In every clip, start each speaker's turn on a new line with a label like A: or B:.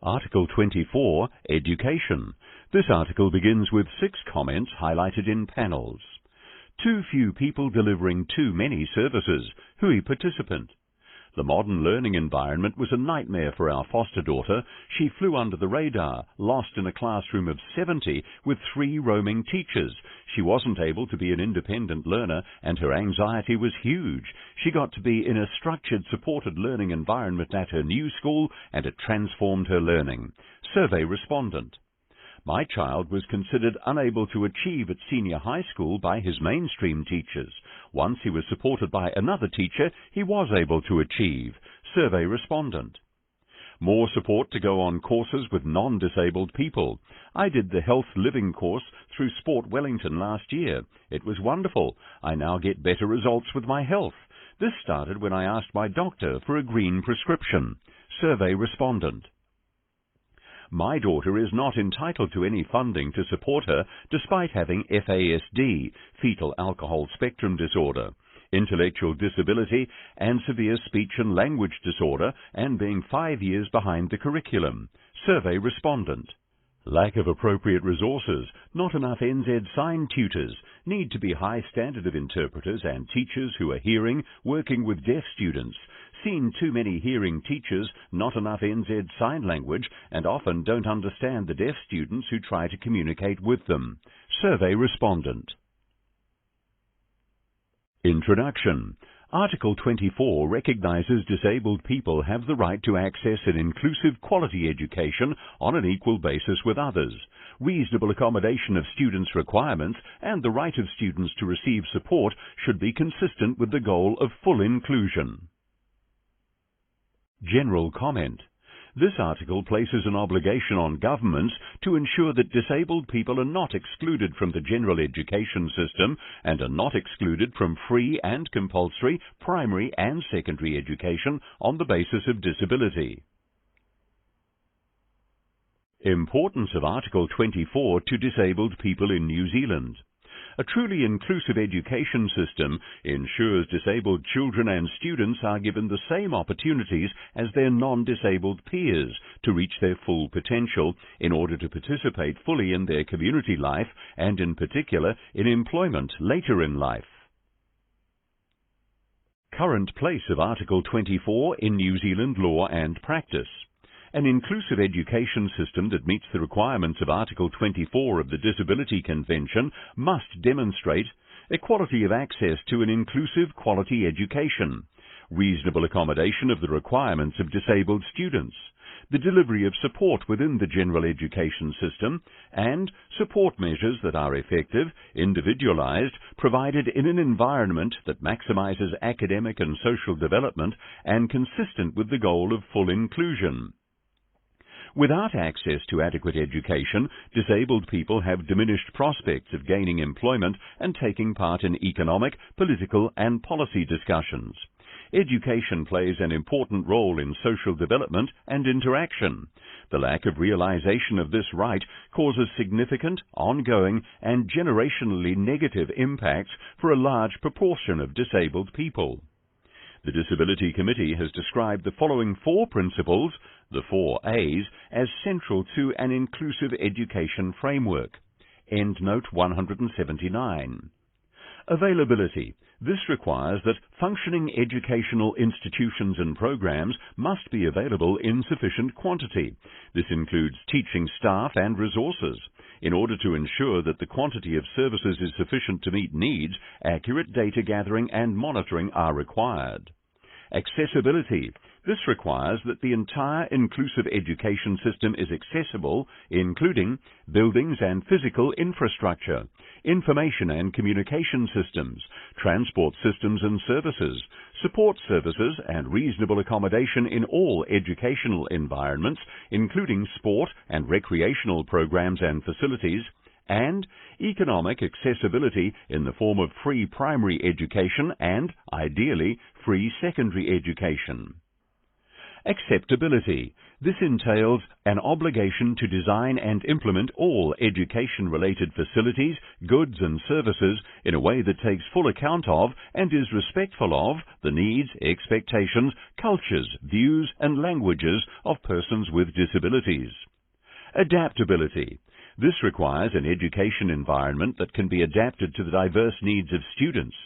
A: Article 24, Education. This article begins with 6 comments highlighted in panels. Too few people delivering too many services. Hui participant. The modern learning environment was a nightmare for our foster daughter. She flew under the radar, lost in a classroom of 70 with 3 roaming teachers. She wasn't able to be an independent learner, and her anxiety was huge. She got to be in a structured, supported learning environment at her new school, and it transformed her learning. Survey respondent. My child was considered unable to achieve at senior high school by his mainstream teachers. Once he was supported by another teacher, he was able to achieve. Survey respondent. More support to go on courses with non-disabled people. I did the Health Living course through Sport Wellington last year. It was wonderful. I now get better results with my health. This started when I asked my doctor for a green prescription. Survey respondent. My daughter is not entitled to any funding to support her despite having FASD, fetal alcohol spectrum disorder, intellectual disability and severe speech and language disorder, and being 5 years behind the curriculum. Survey respondent. Lack of appropriate resources, not enough NZ sign tutors, need to be high standard of interpreters and teachers who are hearing, working with deaf students, seen too many hearing teachers, not enough NZ sign language, and often don't understand the deaf students who try to communicate with them. Survey respondent. Introduction. Article 24 recognizes disabled people have the right to access an inclusive quality education on an equal basis with others. Reasonable accommodation of students' requirements and the right of students to receive support should be consistent with the goal of full inclusion. General comment. This article places an obligation on governments to ensure that disabled people are not excluded from the general education system and are not excluded from free and compulsory primary and secondary education on the basis of disability. Importance of Article 24 to disabled people in New Zealand. A truly inclusive education system ensures disabled children and students are given the same opportunities as their non-disabled peers to reach their full potential in order to participate fully in their community life and in particular in employment later in life. Current place of Article 24 in New Zealand law and practice. An inclusive education system that meets the requirements of Article 24 of the Disability Convention must demonstrate equality of access to an inclusive quality education, reasonable accommodation of the requirements of disabled students, the delivery of support within the general education system, and support measures that are effective, individualized, provided in an environment that maximizes academic and social development and consistent with the goal of full inclusion. Without access to adequate education, disabled people have diminished prospects of gaining employment and taking part in economic, political and policy discussions. Education plays an important role in social development and interaction. The lack of realization of this right causes significant, ongoing and generationally negative impacts for a large proportion of disabled people. The Disability Committee has described the following 4 principles, the 4 A's, as central to an inclusive education framework. Endnote 179. Availability. This requires that functioning educational institutions and programs must be available in sufficient quantity. This includes teaching staff and resources. In order to ensure that the quantity of services is sufficient to meet needs, accurate data gathering and monitoring are required. Accessibility. This requires that the entire inclusive education system is accessible, including buildings and physical infrastructure, information and communication systems, transport systems and services, support services and reasonable accommodation in all educational environments, including sport and recreational programs and facilities, and economic accessibility in the form of free primary education and, ideally, free secondary education. Acceptability. This entails an obligation to design and implement all education-related facilities, goods and services in a way that takes full account of and is respectful of the needs, expectations, cultures, views and languages of persons with disabilities. Adaptability. This requires an education environment that can be adapted to the diverse needs of students.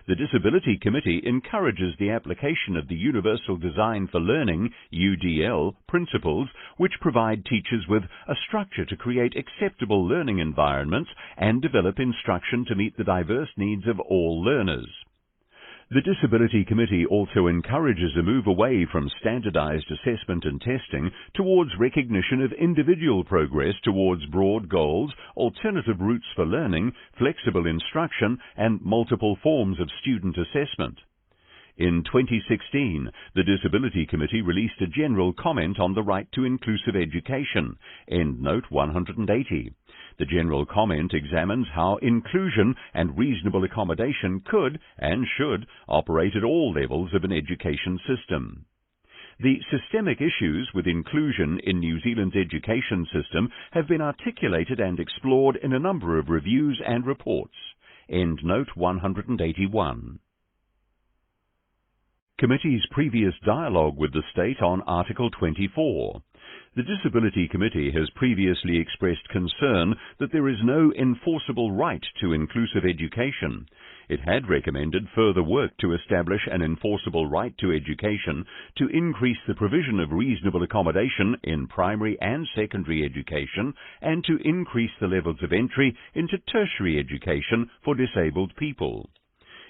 A: The Disability Committee encourages the application of the Universal Design for Learning (UDL) principles, which provide teachers with a structure to create acceptable learning environments and develop instruction to meet the diverse needs of all learners. The Disability Committee also encourages a move away from standardized assessment and testing towards recognition of individual progress towards broad goals, alternative routes for learning, flexible instruction, and multiple forms of student assessment. In 2016, the Disability Committee released a general comment on the right to inclusive education, Endnote 180. The general comment examines how inclusion and reasonable accommodation could and should operate at all levels of an education system. The systemic issues with inclusion in New Zealand's education system have been articulated and explored in a number of reviews and reports. Endnote 181. Committee's previous dialogue with the state on Article 24. The Disability Committee has previously expressed concern that there is no enforceable right to inclusive education. It had recommended further work to establish an enforceable right to education, to increase the provision of reasonable accommodation in primary and secondary education, and to increase the levels of entry into tertiary education for disabled people.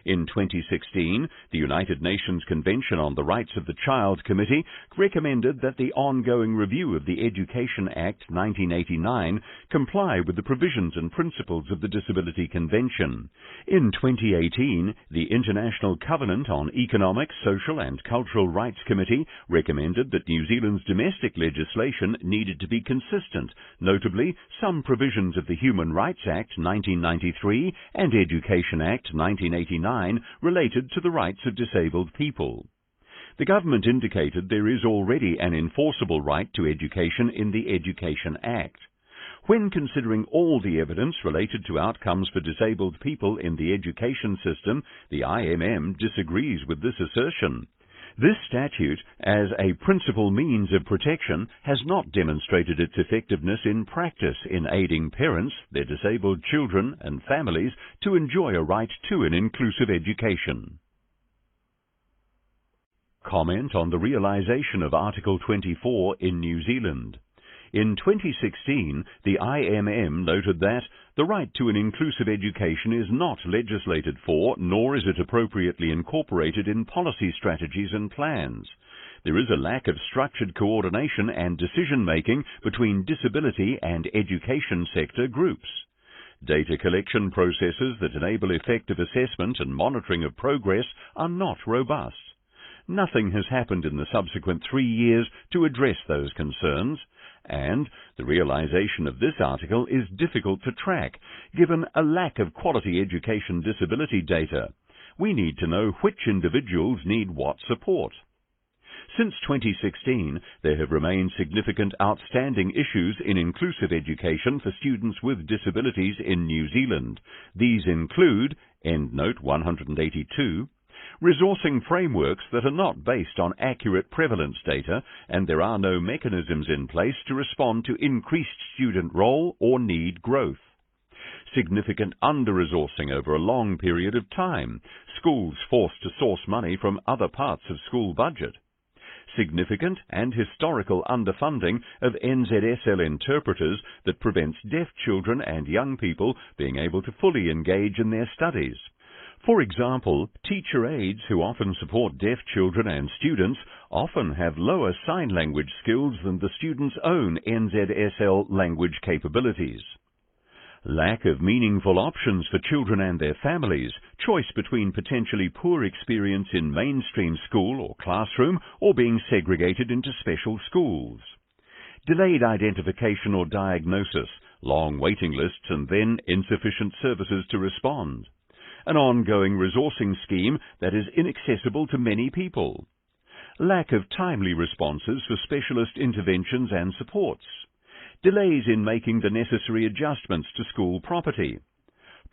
A: In 2016, the United Nations Convention on the Rights of the Child Committee recommended that the ongoing review of the Education Act 1989 comply with the provisions and principles of the Disability Convention. In 2018, the International Covenant on Economic, Social and Cultural Rights Committee recommended that New Zealand's domestic legislation needed to be consistent, notably some provisions of the Human Rights Act 1993 and Education Act 1989 related to the rights of disabled people. The government indicated there is already an enforceable right to education in the Education Act. When considering all the evidence related to outcomes for disabled people in the education system, the IMM disagrees with this assertion. This statute, as a principal means of protection, has not demonstrated its effectiveness in practice in aiding parents, their disabled children and families to enjoy a right to an inclusive education. Comment on the realization of Article 24 in New Zealand. In 2016, the IMM noted that the right to an inclusive education is not legislated for, nor is it appropriately incorporated in policy strategies and plans. There is a lack of structured coordination and decision-making between disability and education sector groups. Data collection processes that enable effective assessment and monitoring of progress are not robust. Nothing has happened in the subsequent 3 years to address those concerns, and the realization of this article is difficult to track, given a lack of quality education disability data. We need to know which individuals need what support. Since 2016, there have remained significant outstanding issues in inclusive education for students with disabilities in New Zealand. These include, Endnote 182, resourcing frameworks that are not based on accurate prevalence data, and there are no mechanisms in place to respond to increased student roll or need growth. Significant under-resourcing over a long period of time, schools forced to source money from other parts of school budget. Significant and historical underfunding of NZSL interpreters that prevents deaf children and young people being able to fully engage in their studies. For example, teacher aides who often support deaf children and students often have lower sign language skills than the students' own NZSL language capabilities. Lack of meaningful options for children and their families, choice between potentially poor experience in mainstream school or classroom or being segregated into special schools. Delayed identification or diagnosis, long waiting lists and then insufficient services to respond. An ongoing resourcing scheme that is inaccessible to many people. lack of timely responses for specialist interventions and supports, delays in making the necessary adjustments to school property,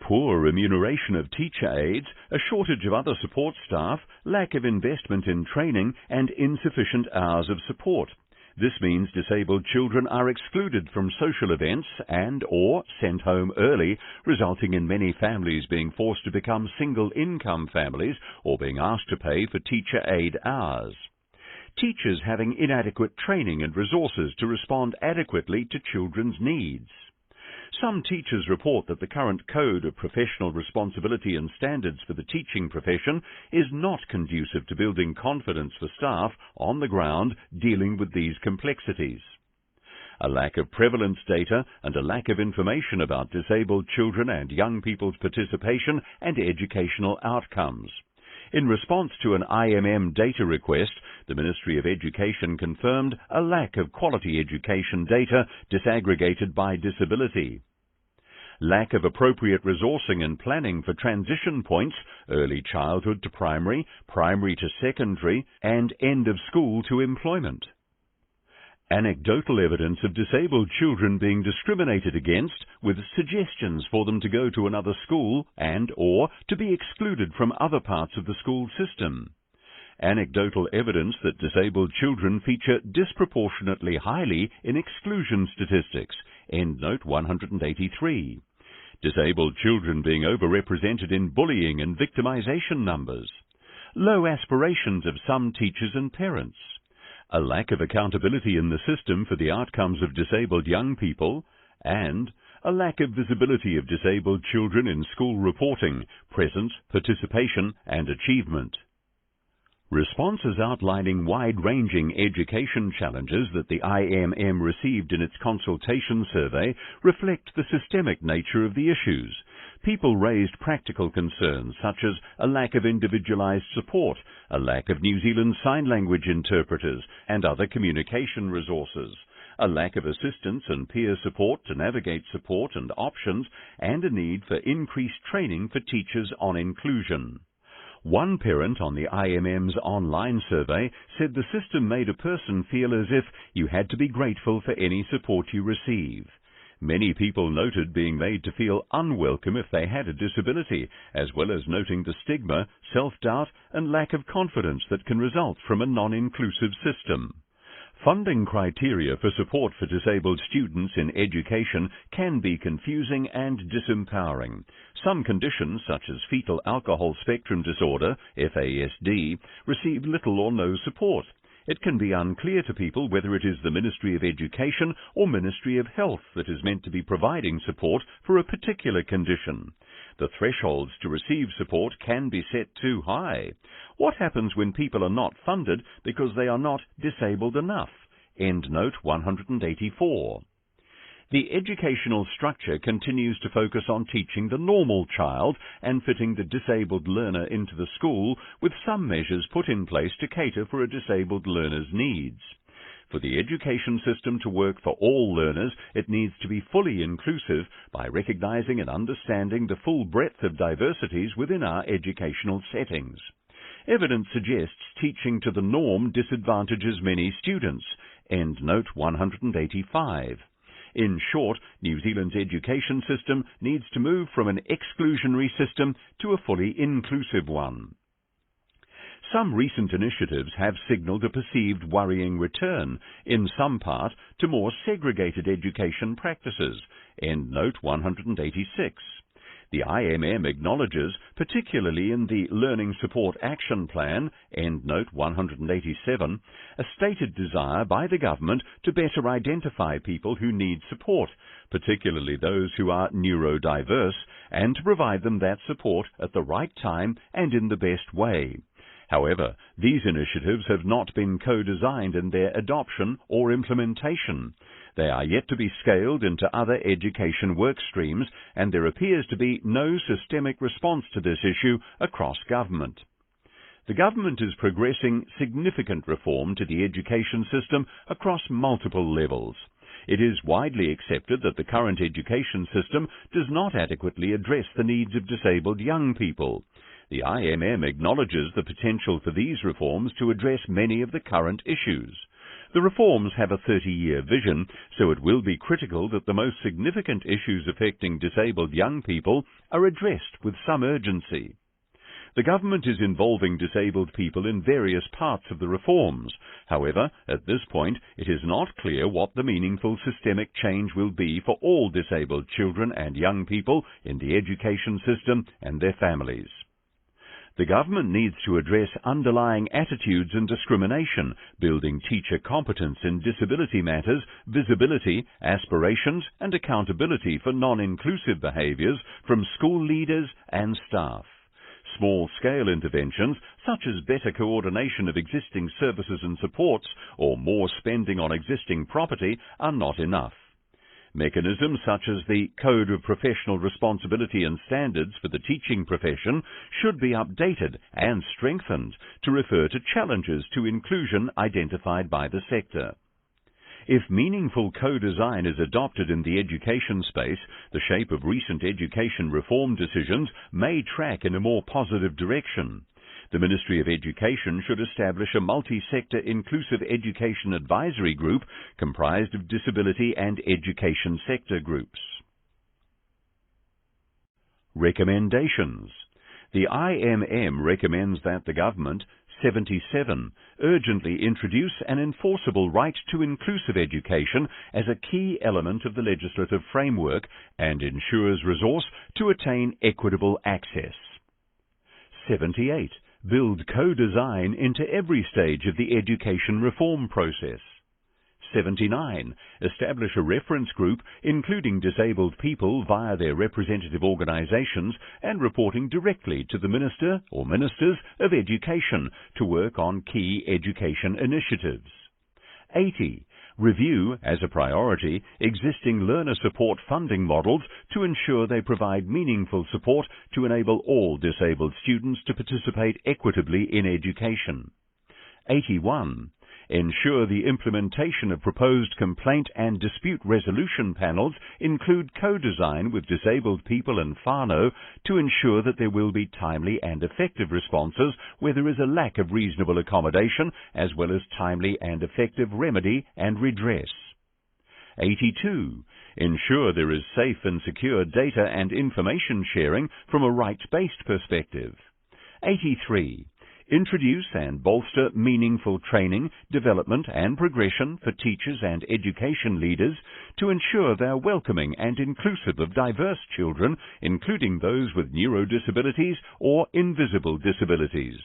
A: poor remuneration of teacher aides, a shortage of other support staff, lack of investment in training, and insufficient hours of support. This means disabled children are excluded from social events and/or sent home early, resulting in many families being forced to become single-income families or being asked to pay for teacher aid hours. Teachers having inadequate training and resources to respond adequately to children's needs. Some teachers report that the current Code of Professional Responsibility and Standards for the teaching profession is not conducive to building confidence for staff on the ground dealing with these complexities. A lack of prevalence data and a lack of information about disabled children and young people's participation and educational outcomes. In response to an IMM data request, the Ministry of Education confirmed a lack of quality education data disaggregated by disability. Lack of appropriate resourcing and planning for transition points, early childhood to primary, primary to secondary, and end of school to employment. Anecdotal evidence of disabled children being discriminated against, with suggestions for them to go to another school and/or to be excluded from other parts of the school system. Anecdotal evidence that disabled children feature disproportionately highly in exclusion statistics. End note 183. Disabled children being overrepresented in bullying and victimization numbers. Low aspirations of some teachers and parents. A lack of accountability in the system for the outcomes of disabled young people, and a lack of visibility of disabled children in school reporting, presence, participation, and achievement. Responses outlining wide-ranging education challenges that the IMM received in its consultation survey reflect the systemic nature of the issues. People raised practical concerns such as a lack of individualized support, a lack of New Zealand Sign Language interpreters and other communication resources, a lack of assistance and peer support to navigate support and options, and a need for increased training for teachers on inclusion. One parent on the IMM's online survey said the system made a person feel as if you had to be grateful for any support you receive. Many people noted being made to feel unwelcome if they had a disability, as well as noting the stigma, self-doubt, and lack of confidence that can result from a non-inclusive system. Funding criteria for support for disabled students in education can be confusing and disempowering. Some conditions, such as fetal alcohol spectrum disorder, FASD, receive little or no support. It can be unclear to people whether it is the Ministry of Education or Ministry of Health that is meant to be providing support for a particular condition. The thresholds to receive support can be set too high. What happens when people are not funded because they are not disabled enough? End note 184. The educational structure continues to focus on teaching the normal child and fitting the disabled learner into the school, with some measures put in place to cater for a disabled learner's needs. For the education system to work for all learners, it needs to be fully inclusive by recognizing and understanding the full breadth of diversities within our educational settings. Evidence suggests teaching to the norm disadvantages many students. End note 185. In short, New Zealand's education system needs to move from an exclusionary system to a fully inclusive one. Some recent initiatives have signalled a perceived worrying return, in some part, to more segregated education practices. End note 186. The IMM acknowledges, particularly in the Learning Support Action Plan, end note 187, a stated desire by the government to better identify people who need support, particularly those who are neurodiverse, and to provide them that support at the right time and in the best way. However, these initiatives have not been co-designed in their adoption or implementation. They are yet to be scaled into other education work streams, and there appears to be no systemic response to this issue across government. The government is progressing significant reform to the education system across multiple levels. It is widely accepted that the current education system does not adequately address the needs of disabled young people. The IMM acknowledges the potential for these reforms to address many of the current issues. The reforms have a 30-year vision, so it will be critical that the most significant issues affecting disabled young people are addressed with some urgency. The government is involving disabled people in various parts of the reforms. However, at this point, it is not clear what the meaningful systemic change will be for all disabled children and young people in the education system and their families. The government needs to address underlying attitudes and discrimination, building teacher competence in disability matters, visibility, aspirations, and accountability for non-inclusive behaviours from school leaders and staff. Small-scale interventions, such as better coordination of existing services and supports, or more spending on existing property, are not enough. Mechanisms such as the Code of Professional Responsibility and Standards for the teaching profession should be updated and strengthened to refer to challenges to inclusion identified by the sector. If meaningful co-design is adopted in the education space, the shape of recent education reform decisions may track in a more positive direction. The Ministry of Education should establish a multi-sector inclusive education advisory group comprised of disability and education sector groups. Recommendations. The IMM recommends that the government 77. Urgently introduce an enforceable right to inclusive education as a key element of the legislative framework and ensures resource to attain equitable access. 78. Build co-design into every stage of the education reform process. 79. Establish a reference group including disabled people via their representative organisations and reporting directly to the Minister or Ministers of Education to work on key education initiatives. 80. Review, as a priority, existing learner support funding models to ensure they provide meaningful support to enable all disabled students to participate equitably in education. 81. Ensure the implementation of proposed complaint and dispute resolution panels include co-design with disabled people and whānau to ensure that there will be timely and effective responses where there is a lack of reasonable accommodation, as well as timely and effective remedy and redress. 82. Ensure there is safe and secure data and information sharing from a rights-based perspective. 83. Introduce and bolster meaningful training, development and progression for teachers and education leaders to ensure they are welcoming and inclusive of diverse children, including those with neurodisabilities or invisible disabilities.